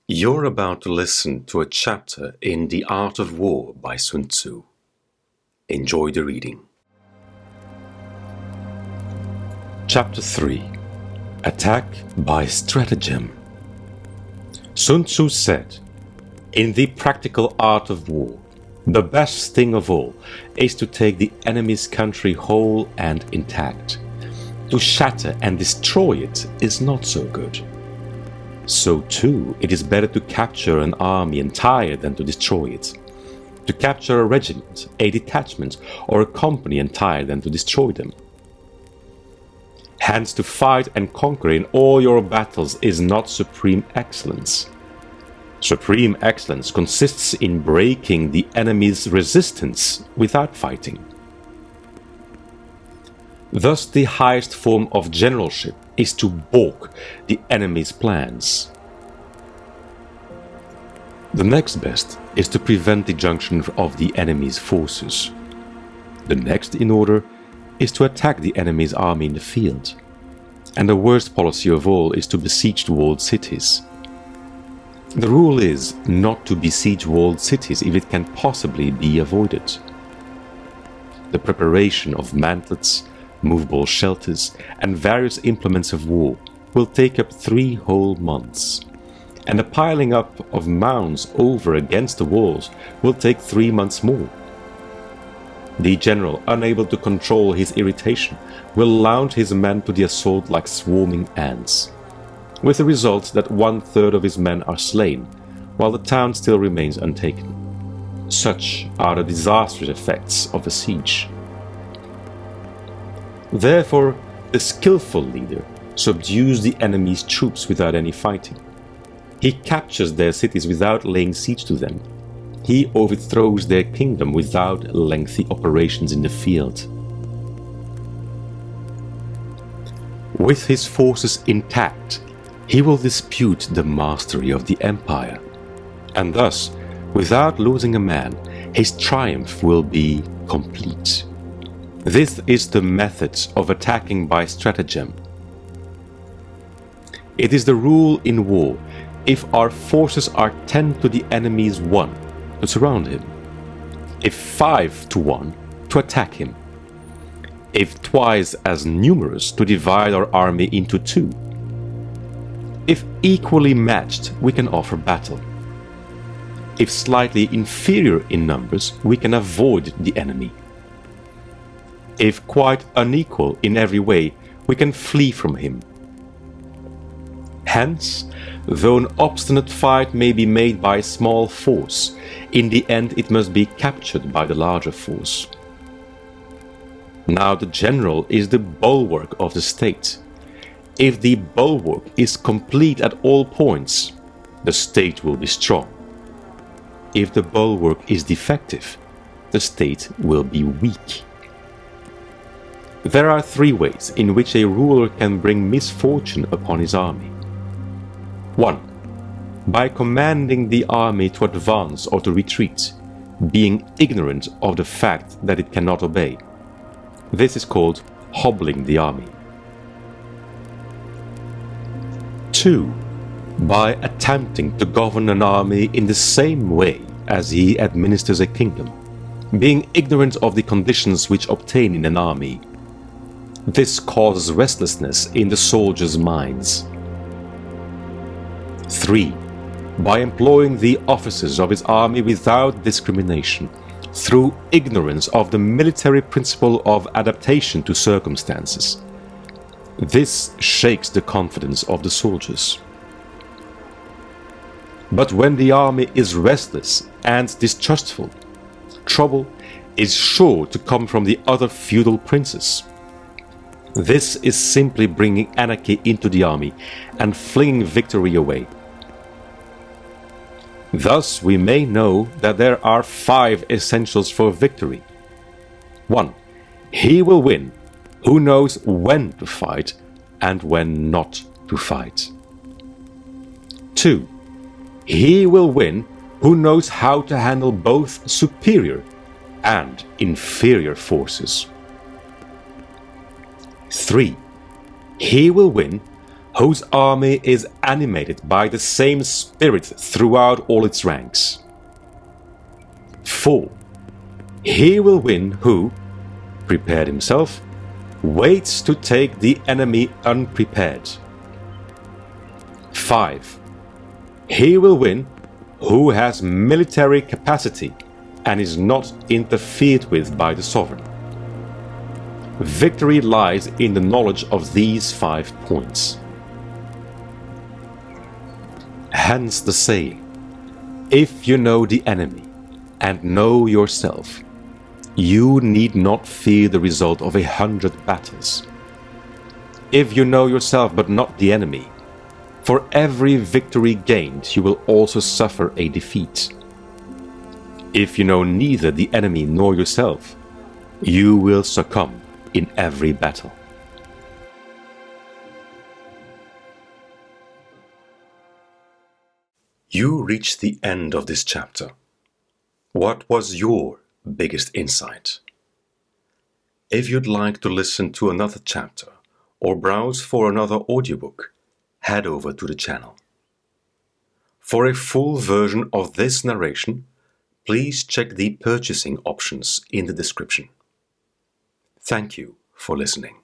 You're about to listen to a chapter in The Art of War by Sun Tzu. Enjoy the reading. Chapter 3. Attack by Stratagem. Sun Tzu said, "In the practical art of war, the best thing of all is to take the enemy's country whole and intact. To shatter and destroy it is not so good. So too, it is better to capture an army entire than to destroy it. To capture a regiment, a detachment, or a company entire than to destroy them. Hence, to fight and conquer in all your battles is not supreme excellence. Supreme excellence consists in breaking the enemy's resistance without fighting. Thus, the highest form of generalship is to balk the enemy's plans. The next best is to prevent the junction of the enemy's forces. The next in order is to attack the enemy's army in the field. And the worst policy of all is to besiege walled cities. The rule is not to besiege walled cities if it can possibly be avoided. The preparation of mantlets, movable shelters, and various implements of war will take up 3 whole months, and the piling up of mounds over against the walls will take 3 months more. The general, unable to control his irritation, will launch his men to the assault like swarming ants, with the result that 1/3 of his men are slain, while the town still remains untaken. Such are the disastrous effects of a siege. Therefore, the skillful leader subdues the enemy's troops without any fighting. He captures their cities without laying siege to them. He overthrows their kingdom without lengthy operations in the field. With his forces intact, he will dispute the mastery of the empire, and thus, without losing a man, his triumph will be complete. This is the method of attacking by stratagem. It is the rule in war, if our forces are 10 to the enemy's 1, to surround him. If 5 to 1, to attack him. If twice as numerous, to divide our army into 2. If equally matched, we can offer battle. If slightly inferior in numbers, we can avoid the enemy. If quite unequal in every way, we can flee from him. Hence, though an obstinate fight may be made by a small force, in the end it must be captured by the larger force. Now the general is the bulwark of the state. If the bulwark is complete at all points, the state will be strong. If the bulwark is defective, the state will be weak. There are 3 ways in which a ruler can bring misfortune upon his army. 1. By commanding the army to advance or to retreat, being ignorant of the fact that it cannot obey. This is called hobbling the army. 2. By attempting to govern an army in the same way as he administers a kingdom, being ignorant of the conditions which obtain in an army. This causes restlessness in the soldiers' minds. 3. By employing the officers of his army without discrimination, through ignorance of the military principle of adaptation to circumstances. This shakes the confidence of the soldiers. But when the army is restless and distrustful, trouble is sure to come from the other feudal princes. This is simply bringing anarchy into the army and flinging victory away. Thus we may know that there are 5 essentials for victory. 1. He will win who knows when to fight and when not to fight. 2. He will win who knows how to handle both superior and inferior forces. 3. He will win whose army is animated by the same spirit throughout all its ranks. 4. He will win who, prepared himself, waits to take the enemy unprepared. 5. He will win who has military capacity and is not interfered with by the sovereign. Victory lies in the knowledge of these 5 points. Hence the saying, if you know the enemy and know yourself, you need not fear the result of 100 battles. If you know yourself but not the enemy, for every victory gained you will also suffer a defeat. If you know neither the enemy nor yourself, you will succumb in every battle. You reached the end of this chapter. What was your biggest insight? If you'd like to listen to another chapter or browse for another audiobook, head over to the channel. For a full version of this narration, please check the purchasing options in the description. Thank you for listening.